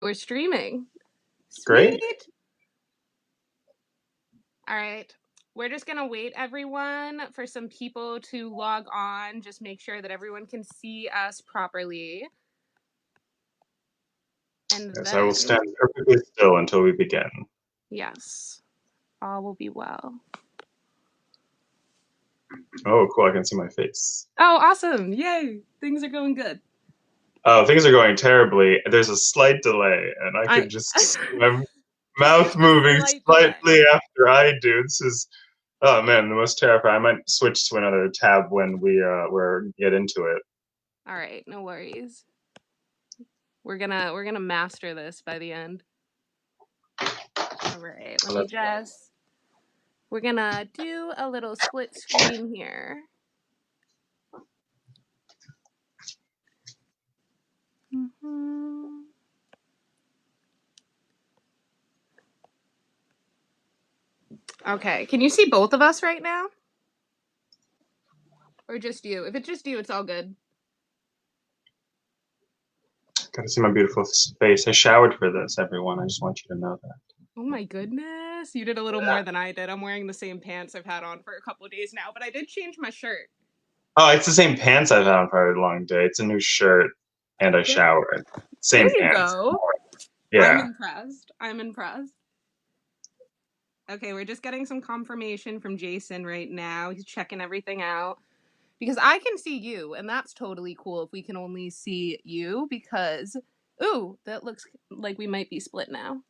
We're streaming. Great. Sweet. All right. We're just going to wait, everyone, for some people to log on. Just make sure that everyone can see us properly. And Yes, I will then, stand perfectly still until we begin. yes, all will be well. Oh, cool. I can see my face. Oh, awesome. Yay. Things are going good. Oh, things are going terribly. There's a slight delay, and I I can just see my just mouth a moving slight delay. slightly after I do. This is, oh man, the most terrifying. I might switch to another tab when we get into it. All right, no worries. We're gonna master this by the end. All right, let Oh, me that's fun. just. We're gonna do a little split screen here. Mm-hmm. Okay, can you see both of us right now? Or just you? If it's just you, it's all good. Gotta see my beautiful face. I showered for this, everyone. I just want you to know that. Oh my goodness. You did a little more than I did. I'm wearing the same pants I've had on for a couple of days now, but I did change my shirt. Oh, it's the same pants I've had on for a long day. It's a new shirt, and I There, showered. there Same you pants. go. I'm Yeah. impressed. I'm impressed. Okay, we're just getting some confirmation from Jason right now. He's checking everything out. Because I can see you, and that's totally cool if we can only see you because, ooh, that looks like we might be split now.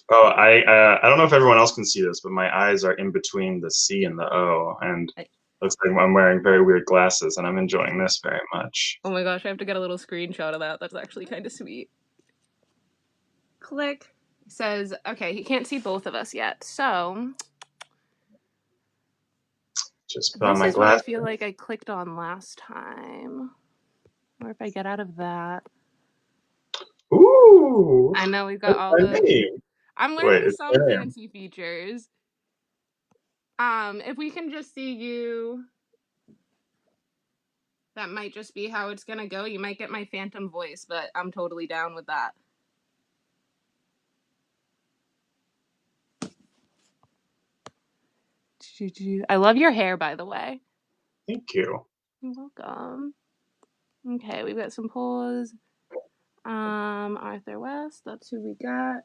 Oh, I don't know if everyone else can see this, but my eyes are in between the C and the O, and looks like I'm wearing very weird glasses, and I'm enjoying this very much. Oh my gosh, I have to get a little screenshot of that. That's actually kind of sweet. Click. Says, okay, he can't see both of us yet. So, Just put on this my is what I glasses. feel like I clicked on last time. Or if I get out of that. Ooh, I know we've got what's all my the. name? I'm Wait, learning it's some my name. fancy features. If we can just see you, that might just be how it's gonna go. You might get my phantom voice, but I'm totally down with that. I love your hair, by the way. Thank you. You're welcome. Okay, we've got some polls. Arthur West, that's who we got.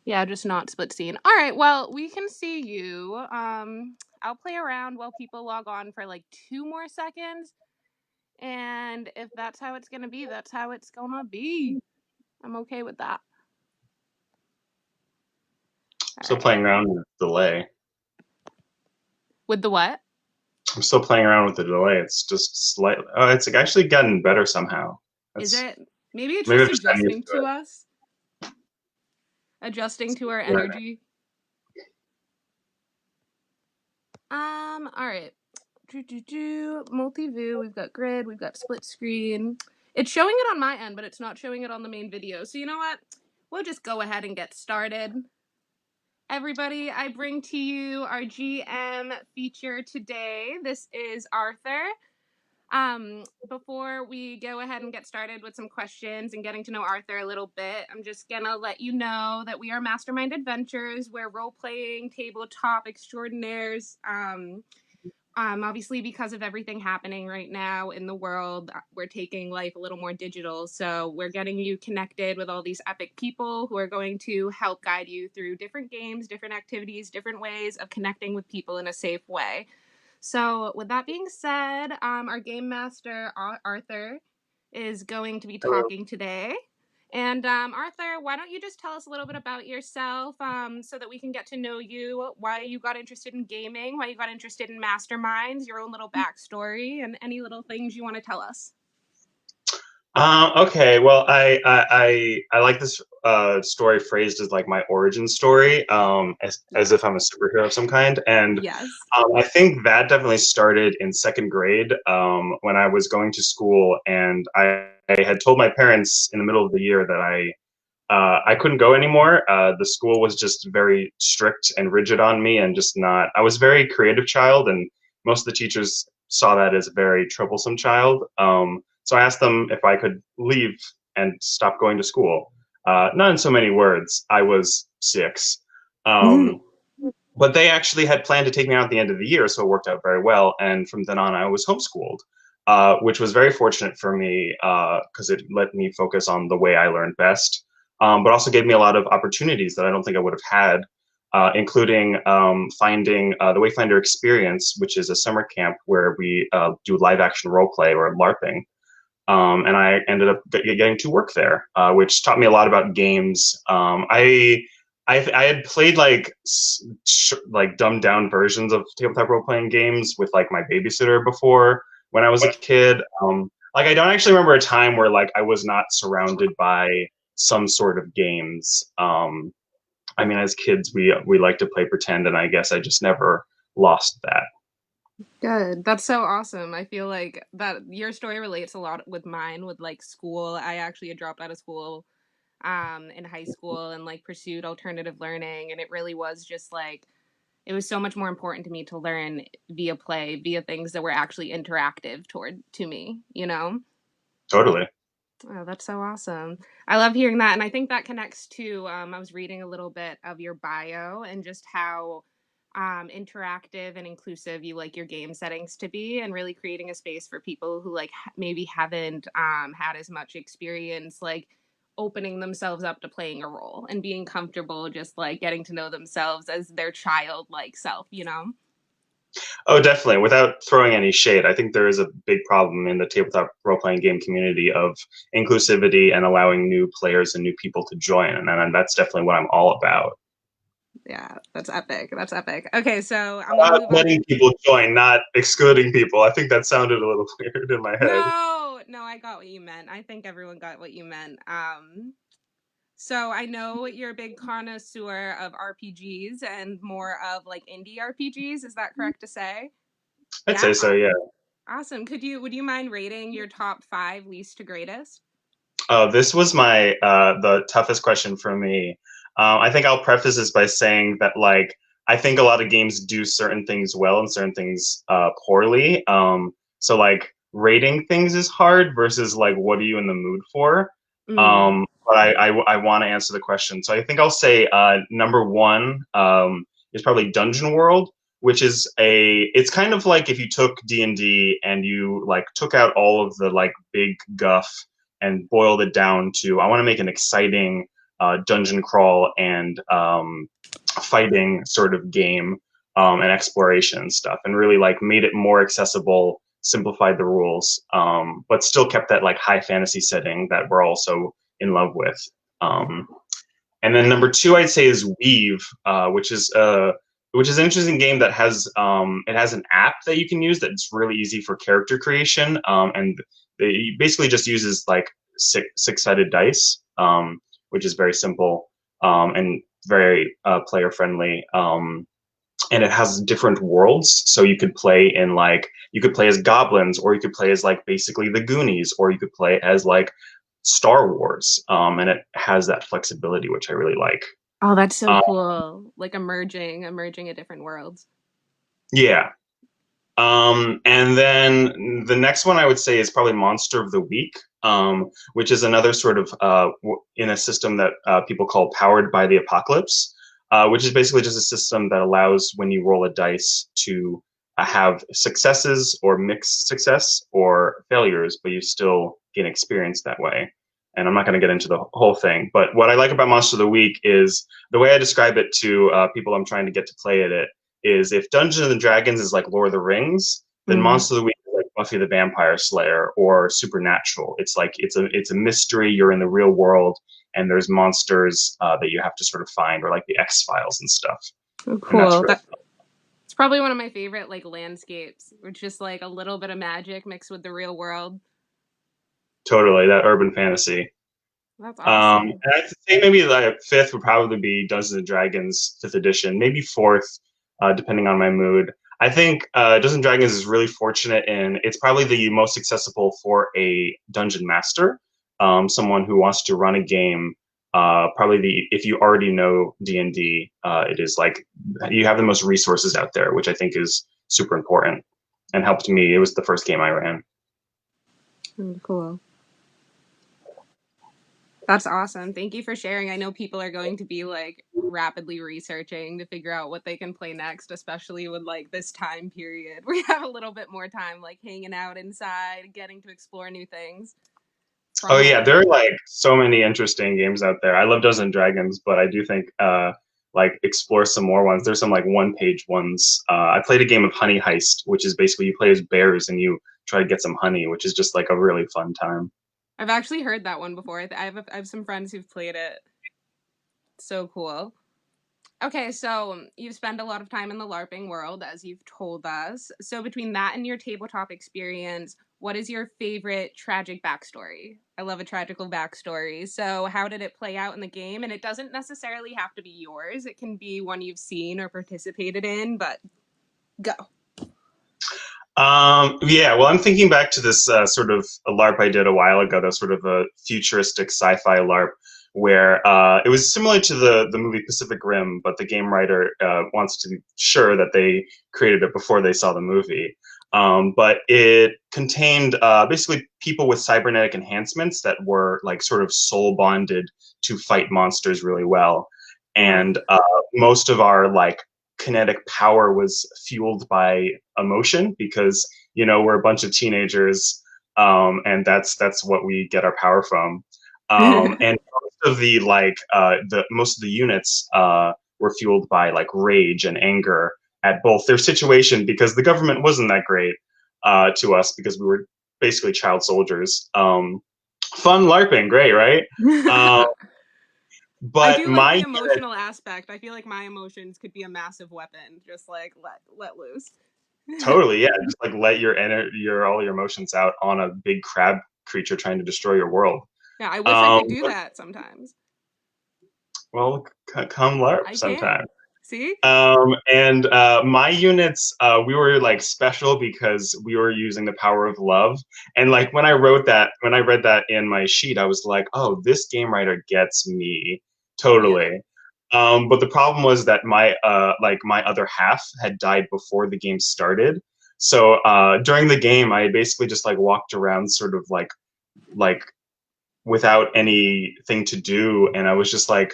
Yeah, just not split scene. All right, well, we can see you. I'll play around while people log on for like 2 more seconds. And if that's how it's gonna be, that's how it's gonna be. I'm okay with that. All Still right. playing around with the delay. With the what? I'm still playing around with the delay. It's just slightly. Oh, it's actually gotten better somehow. Is That's it? Maybe it's maybe just I've just gotten used adjusting to to it. us, adjusting to our Yeah. energy. All right. Multi-view. We've got grid. We've got split screen. It's showing it on my end, but it's not showing it on the main video. So you know what? We'll just go ahead and get started. Everybody, I bring to you our GM feature today. This is Arthur. Before we go ahead and get started with some questions and getting to know Arthur a little bit, I'm just gonna let you know that we are Mastermind Adventures. We're role-playing tabletop extraordinaires. Obviously, because of everything happening right now in the world, we're taking life a little more digital. So we're getting you connected with all these epic people who are going to help guide you through different games, different activities, different ways of connecting with people in a safe way. So, with that being said, our game master, Arthur, is going to be Hello. talking today. And Arthur, why don't you just tell us a little bit about yourself so that we can get to know you, why you got interested in gaming, why you got interested in masterminds, your own little backstory, and any little things you want to tell us. Okay, well, I like this story phrased as like my origin story, as Yes. if I'm a superhero of some kind, and Yes. I think that definitely started in second grade when I was going to school, and I had told my parents in the middle of the year that I couldn't go anymore. The school was just very strict and rigid on me, and just not. I was a very creative child, and most of the teachers saw that as a very troublesome child. So I asked them if I could leave and stop going to school. not in so many words. I was 6. Mhm. Um, but they actually had planned to take me out at the end of the year, so it worked out very well. And from then on, I was homeschooled, which was very fortunate for me because it let me focus on the way I learned best, but also gave me a lot of opportunities that I don't think I would have had, including finding the Wayfinder Experience, which is a summer camp where we do live action role play or LARPing. And I ended up getting to work there, which taught me a lot about games. I had played like dumbed down versions of tabletop role playing games with like my babysitter before when I was a kid. Like I don't actually remember a time where like I was not surrounded by some sort of games. I mean, as kids, we like to play pretend, and I guess I just never lost that. Good. That's so awesome. I feel like that your story relates a lot with mine with like school. I actually had dropped out of school in high school and like pursued alternative learning, and it really was just like it was so much more important to me to learn via play, via things that were actually interactive toward to me, you know? Totally. Oh, that's so awesome. I love hearing that. And I think that connects to, I was reading a little bit of your bio and just how interactive and inclusive you like your game settings to be, and really creating a space for people who like maybe haven't had as much experience, like opening themselves up to playing a role and being comfortable just like getting to know themselves as their childlike self, you know? Oh, definitely. Without throwing any shade, I think there is a big problem in the tabletop role playing game community of inclusivity and allowing new players and new people to join. And that's definitely what I'm all about. Yeah, that's epic. That's epic. Okay, so I'm gonna move on. Letting people join, not excluding people. I think that sounded a little weird in my head. No, no, I got what you meant. I think everyone got what you meant. So I know you're a big connoisseur of RPGs and more of like indie RPGs. Is that correct to say? I'd Yeah, say so, yeah. awesome. Would you mind rating your top five least to greatest? This was my the toughest question for me. I think I'll preface this by saying that like I think a lot of games do certain things well and certain things poorly. So like rating things is hard versus like what are you in the mood for? Mm. But I want to answer the question. So I think I'll say number one is probably Dungeon World, which is it's kind of like if you took D&D and you like took out all of the like big guff and boiled it down to I want to make an exciting dungeon crawl and fighting sort of game and exploration and stuff, and really like made it more accessible, simplified the rules, but still kept that like high fantasy setting that we're also in love with. Um, and then number two, I'd say is Weave, which is an interesting game that has it has an app that you can use that's really easy for character creation, and it basically just uses like six-sided dice, which is very simple and very player friendly. And it has different worlds, so you could play in like you could play as goblins, or you could play as like basically the Goonies, or you could play as like Star Wars, and it has that flexibility, which I really like. Oh, that's so Um, cool. Like emerging at different worlds. yeah. And then the next one I would say is probably Monster of the Week, which is another sort of in a system that people call Powered by the Apocalypse, which is basically just a system that allows when you roll a dice to have successes or mixed success or failures, but you still gain experience that way. And I'm not going to get into the whole thing, but what I like about Monster of the Week is the way I describe it to people I'm trying to get to play it is if Dungeons and Dragons is like Lord of the Rings, then Mm. Monster of the Week is like Buffy the Vampire Slayer or Supernatural. It's like it's a mystery. You're in the real world, and there's monsters that you have to sort of find, or like the X Files and stuff. Oh, And that's cool. really It's probably one of my favorite like landscapes, which just like a little bit of magic mixed with the real world. totally that urban fantasy. That's awesome. And I'd say maybe the fifth would probably be Dungeons and Dragons fifth edition, maybe fourth, depending on my mood. I think Dungeons and Dragons is really fortunate in it's probably the most accessible for a dungeon master, someone who wants to run a game. Probably the if you already know D&D, it is like you have the most resources out there, which I think is super important and helped me. It was the first game I ran. Mm, cool. That's awesome. Thank you for sharing. I know people are going to be like rapidly researching to figure out what they can play next, especially with like this time period. We have a little bit more time like hanging out inside, getting to explore new things from Oh yeah, home. there are like so many interesting games out there. I love Dungeons and Dragons, but I do think like explore some more ones. There's some like one-page ones. I played a game of Honey Heist, which is basically you play as bears and you try to get some honey, which is just like a really fun time. I've actually heard that one before. I have some friends who've played it. So cool. Okay, so you've spent a lot of time in the LARPing world, as you've told us. So between that and your tabletop experience, what is your favorite tragic backstory? I love a tragical backstory. So how did it play out in the game? And it doesn't necessarily have to be yours. It can be one you've seen or participated in, but go. Yeah, well, I'm thinking back to this sort of a LARP I did a while ago, that was sort of a futuristic sci-fi LARP where it was similar to the movie Pacific Rim, but the game writer wants to be sure that they created it before they saw the movie. But it contained basically people with cybernetic enhancements that were like sort of soul bonded to fight monsters really well. Wow. And most of our like kinetic power was fueled by emotion because we're a bunch of teenagers, and that's what we get our power from. And most of the most of the units were fueled by like rage and anger at both their situation because the government wasn't that great to us because we were basically child soldiers. Fun LARPing, great, right? Um, I but do like the my emotional aspect. I feel like my emotions could be a massive weapon. Just like let loose. Totally, yeah. Just like let your all your emotions out on a big crab creature trying to destroy your world. Yeah, I wish I could do But, that sometimes. well, come LARP I can't. sometime. See? And my units, we were like special because we were using the power of love. And like when I read that in my sheet, I was like, oh, this game writer gets me Yeah. totally. But the problem was that my other half had died before the game started. So during the game, I basically just like walked around, sort of like without anything to do, and I was just like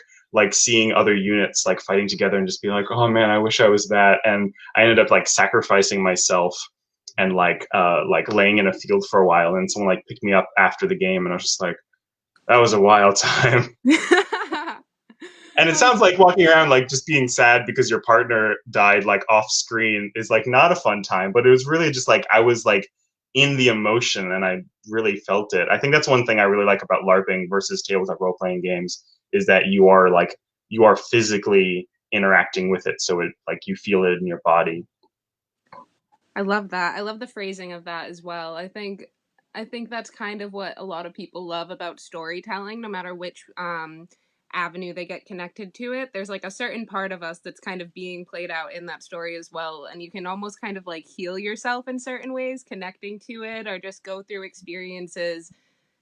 seeing other units like fighting together and just being like, oh man, I wish I was that. And I ended up like sacrificing myself and like laying in a field for a while, and someone like picked me up after the game, and I was just like, that was a wild time. And it sounds like walking around like just being sad because your partner died like off screen is like not a fun time, but it was really just like I was like in the emotion and I really felt it. I think that's one thing I really like about LARPing versus tabletop role playing games is that you are physically interacting with it, so it like you feel it in your body. I love that. I love the phrasing of that as well. I think that's kind of what a lot of people love about storytelling, no matter which avenue they get connected to it. There's like a certain part of us that's kind of being played out in that story as well, and you can almost kind of like heal yourself in certain ways connecting to it or just go through experiences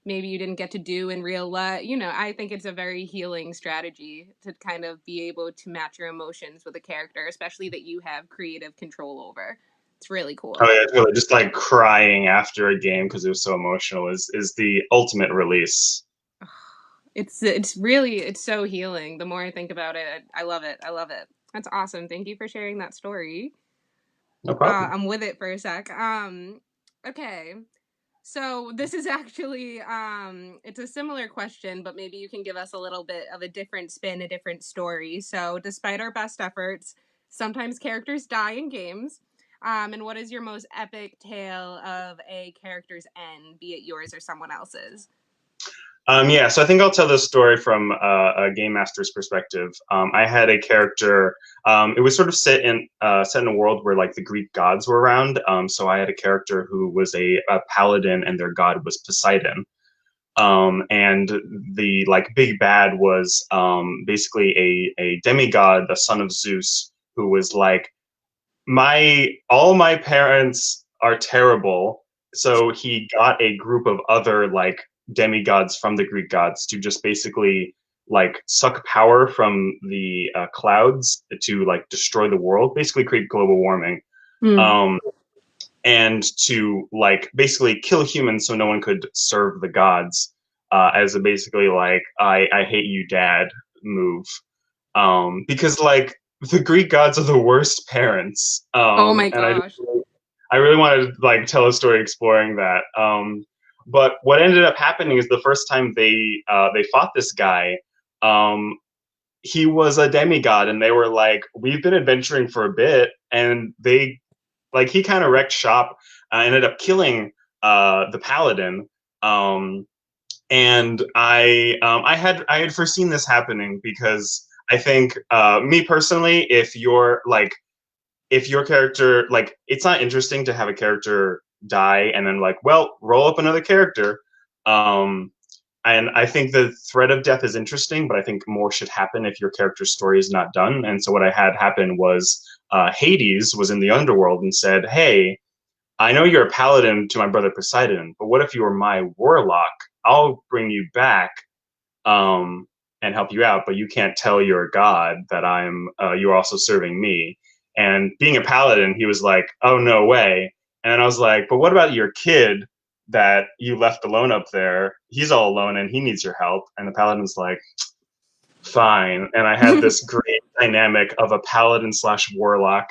maybe you didn't get to do in real life. You know, I think it's a very healing strategy to kind of be able to match your emotions with a character, especially that you have creative control over. It's really Oh cool. yeah, it's really just like crying after a game because it was so emotional is the ultimate release. It's really it's so healing. The more I think about it, I love it. I love it. That's awesome. Thank you for sharing that story. No problem. I'm with it for a sec. Okay. So this is actually it's a similar question, but maybe you can give us a little bit of a different spin, a different story. So despite our best efforts, sometimes characters die in games. And what is your most epic tale of a character's end, be it yours or someone else's? Yeah, so I think I'll tell this story from a game master's perspective. I had a character. It was sort of set in a world where like the Greek gods were around. So I had a character who was a paladin, and their god was Poseidon. And the like big bad was basically a demigod, the son of Zeus, who was like my all my parents are terrible. So he got a group of other like demigods from the Greek gods to just basically like suck power from the clouds to like destroy the world, basically create global warming, Hmm. um, and to like basically kill humans so no one could serve the gods. as a basically like I hate you, Dad move, because like the Greek gods are the worst parents, Oh my and gosh. I really wanted to like tell a story exploring that. But what ended up happening is the first time they fought this guy, um, he was a demigod, and they were like, "We've been adventuring for a bit," and they like he kind of wrecked shop, ended up killing the paladin. Um, and I had foreseen this happening because I think me personally, if your character like it's not interesting to have a character die and then like well roll up another character. Um, and I think the threat of death is interesting, but I think more should happen if your character's story is not done. And so what I had happen was Hades was in the underworld and said, "Hey, I know you're a paladin to my brother Poseidon, but what if you were my warlock? I'll bring you back um, and help you out, but you can't tell your god that you're also serving me." And being a paladin, he was like, "Oh no way!" And I was like, "But what about your kid that you left alone up there? He's all alone and he needs your help." And the paladin's like, "Fine." And I had this great dynamic of a paladin slash warlock,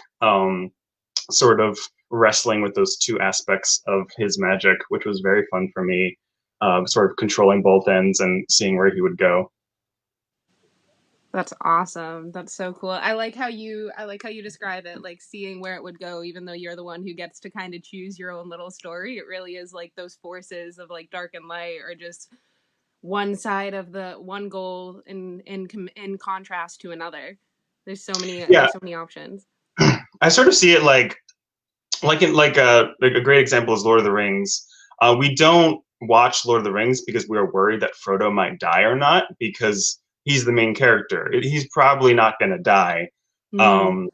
sort of wrestling with those two aspects of his magic, which was very fun for me. Sort of controlling both ends and seeing where he would go. That's awesome. That's so cool. I like how you describe it, like seeing where it would go, even though you're the one who gets to kind of choose your own little story. It really is like those forces of like dark and light, or just one side of the one goal in contrast to another. Yeah, There's so many options. I sort of see it like in like a great example is Lord of the Rings. We don't watch Lord of the Rings because we are worried that Frodo might die or not because he's the main character. He's probably not going to die. Mm. Um,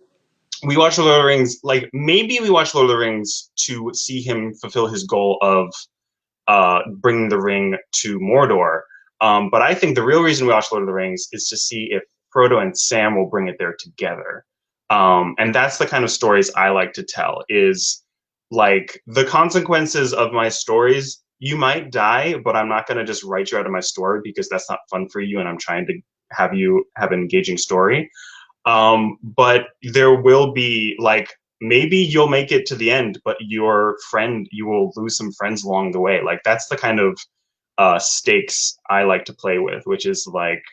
we watch Lord of the Rings like maybe we watch Lord of the Rings to see him fulfill his goal of bringing the ring to Mordor. But I think the real reason we watch Lord of the Rings is to see if Frodo and Sam will bring it there together. And that's the kind of stories I like to tell is like the consequences of my stories. You might die, but I'm not going to just write you out of my story because that's not fun for you. And I'm trying to have you have an engaging story. But there will be like maybe you'll make it to the end, but your friend you will lose some friends along the way. Like that's the kind of stakes I like to play with, which is like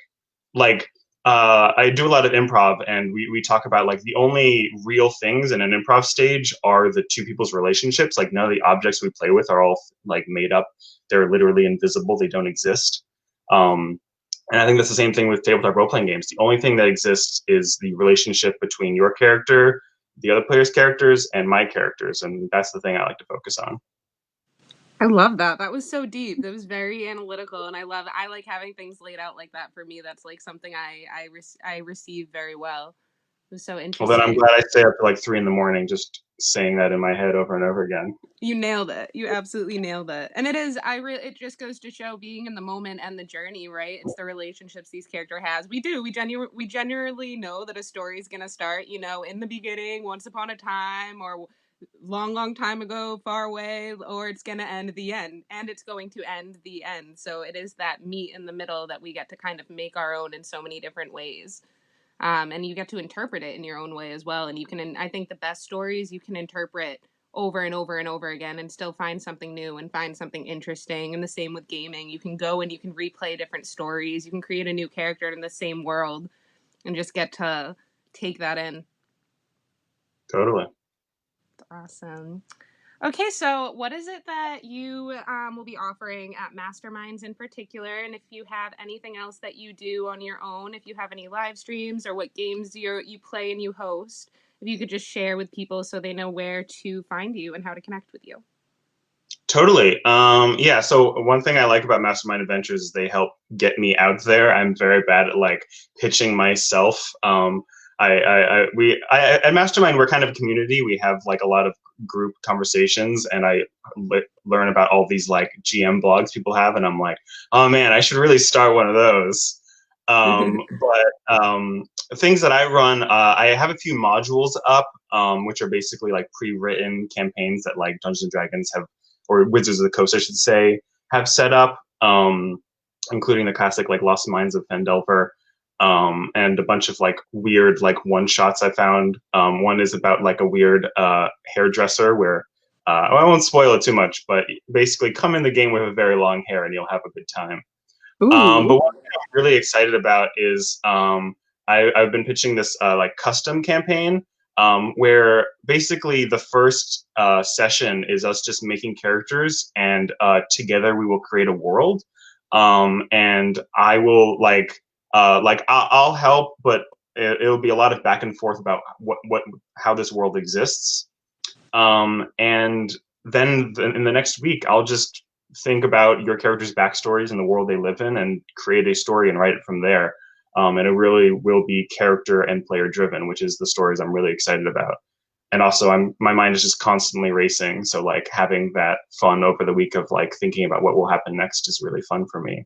I do a lot of improv, and we talk about like the only real things in an improv stage are the two people's relationships. Like none of the objects we play with are all like made up. They're literally invisible. They don't exist. Um, and I think that's the same thing with tabletop role playing games. The only thing that exists is the relationship between your character, the other player's characters, and my characters, and that's the thing I like to focus on. I love that. That was so deep. That was very analytical, and I like having things laid out like that. For me, that's like something I receive very well. It was so Well, then I'm interesting. glad I stay up to like 3 in the morning just saying that in my head over and over again. You nailed it. You absolutely nailed it. And it is it just goes to show being in the moment and the journey, right? It's the relationships these character has. We genuinely know that a story is going to start, you know, in the beginning, once upon a time, or long time ago, far away, or it's going to end the end, and it's going to end the end. So it is that meet in the middle that we get to kind of make our own in so many different ways. And you get to interpret it in your own way as well. And you can, I think, the best stories you can interpret over and over and over again and still find something new and find something interesting. And the same with gaming. You can go and you can replay different stories. You can create a new character in the same world and just get to take that in. Totally. Awesome. Okay, so what is it that you will be offering at Masterminds in particular? And if you have anything else that you do on your own, if you have any live streams or what games you play and you host, if you could just share with people so they know where to find you and how to connect with you. Totally. Yeah. So one thing I like about Mastermind Adventures is they help get me out there. I'm very bad at like pitching myself. At Mastermind we're kind of a community. We have like a lot of group conversations, and I learn about all these like GM blogs people have, and I'm like, oh man, I should really start one of those. But things that I run, I have a few modules up, which are basically like pre-written campaigns that like Dungeons and Dragons have or Wizards of the Coast, I should say, have set up. including the classic like Lost Mines of Phandelver, and a bunch of like weird like one shots I found. One is about like a weird hairdresser where I won't spoil it too much, but basically come in the game with a very long hair and you'll have a good time. But Ooh. one thing I'm really excited about is I've been pitching this like custom campaign where basically the first session is us just making characters, and together we will create a world. And I will I'll help, but it'll be a lot of back and forth about what how this world exists. And then in the next week, I'll just think about your characters' backstories and the world they live in, and create a story and write it from there. And it really will be character and player driven, which is the stories I'm really excited about. And also, my mind is just constantly racing, so like having that fun over the week of like thinking about what will happen next is really fun for me.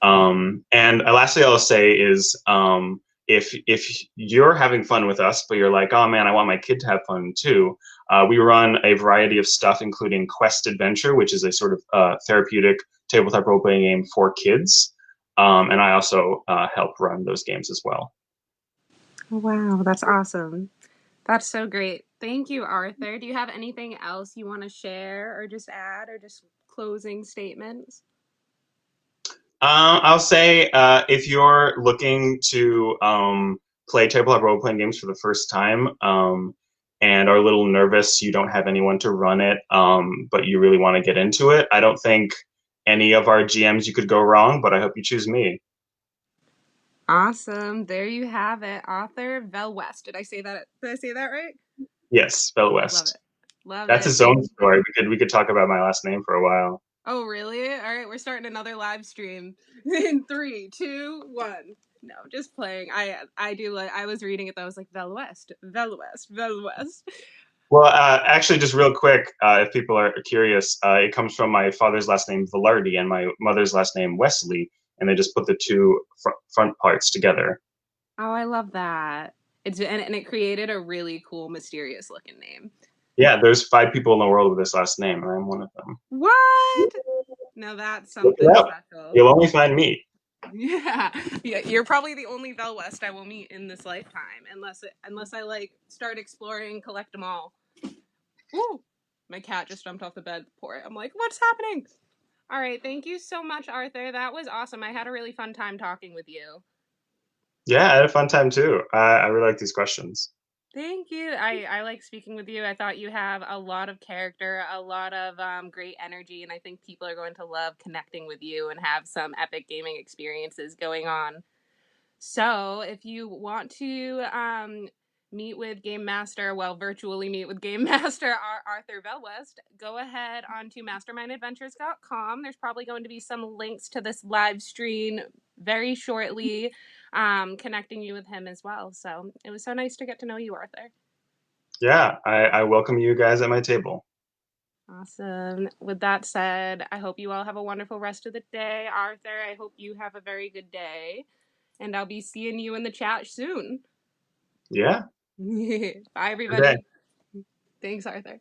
And lastly, I'll say is if you're having fun with us, but you're like, oh man, I want my kid to have fun too. We run a variety of stuff, including Quest Adventure, which is a sort of therapeutic tabletop role playing game for kids. And I also help run those games as well. Wow, that's awesome. That's so great. Thank you, Arthur. Do you have anything else you want to share or just add or just closing statements? I'll say if you're looking to play tabletop role playing games for the first time, and are a little nervous, you don't have anyone to run it, but you really want to get into it, I don't think any of our GMs you could go wrong, but I hope you choose me. Awesome. There you have it. Author Velwest. Did I say that right? Yes, Love Velwest. it. Love That's it. his own story. We could talk about my last name for a while. Oh, really? All right, we're starting another live stream in three, two, one. No, just playing. I do like. I was reading it. That I was like Velwest, Velwest, Velwest. Well, actually, just real quick, if people are curious, it comes from my father's last name Velarde and my mother's last name Wesley, and they just put the two front parts together. Oh, I love that. And it created a really cool, mysterious looking name. Yeah, there's 5 people in the world with this last name, and I'm one of them. What? Now that's Look something it up. special. You'll only find me. Yeah, yeah. You're probably the only Velwest I will meet in this lifetime, unless I like start exploring, collect them all. Ooh, my cat just jumped off the bed. Poor it. I'm like, what's happening? All right, thank you so much, Arthur. That was awesome. I had a really fun time talking with you. Yeah, I had a fun time too. I really like these questions. Thank you. I like speaking with you. I thought you have a lot of character, a lot of great energy, and I think people are going to love connecting with you and have some epic gaming experiences going on. So, if you want to meet with Game Master, well, virtually meet with Game Master Arthur Velwest, go ahead onto mastermindadventures.com. There's probably going to be some links to this live stream very shortly, connecting you with him as well. So, it was so nice to get to know you, Arthur. Yeah, I welcome you guys at my table. Awesome. With that said, I hope you all have a wonderful rest of the day. Arthur, I hope you have a very good day. And I'll be seeing you in the chat soon. Yeah, Bye, good day. everybody. Thanks, Arthur.